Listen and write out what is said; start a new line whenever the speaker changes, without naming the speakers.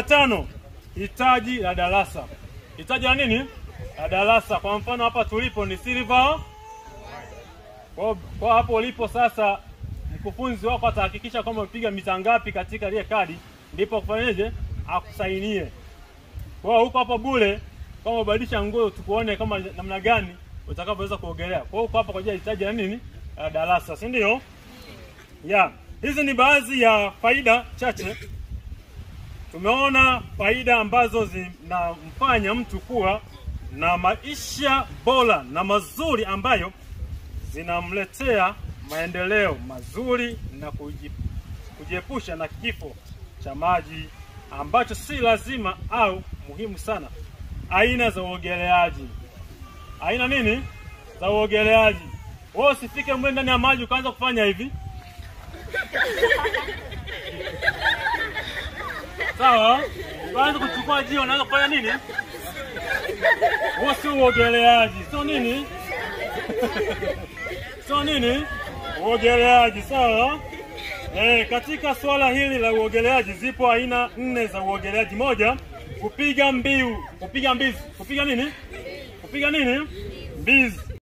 Watano, hitaji la darasa. Hitaji la nini? La darasa. Kwa mfano hapa tulipo ni silver. Kwa hapo ulipo sasa, mkufunzi wako atahakikisha kama umepiga mita ngapi katika ile kadi, ndipo kufanyaje akusainie. Kwa huko hapo bure, kama ubadilisha nguo tukuone kama namna gani utakapoweza kuogelea. Kwa huko hapa kwa ajili ya hitaji la nini? La darasa, si ndio? Hizi ni baadhi ya faida chache. Tumeona faida ambazo zinamfanya mtu kuwa na maisha bora na mazuri, ambayo zinamletea maendeleo mazuri na kujiepusha na kifo cha maji ambacho si lazima au muhimu sana. Aina za uogeleaji. Aina nini za uogeleaji? Wewe usifike mwe ndani ya maji ukaanza kufanya hivi. Sawa? Unaanza kuchukua jio, unaanza kufanya nini? Wewe si uogeleaji. Sio nini? Sio nini? Uogeleaji, sawa? Katika swala hili la uogeleaji zipo aina 4 za uogeleaji. Moja, kupiga mbiu, kupiga mbizi. Kupiga nini? Kupiga nini? Mbizi.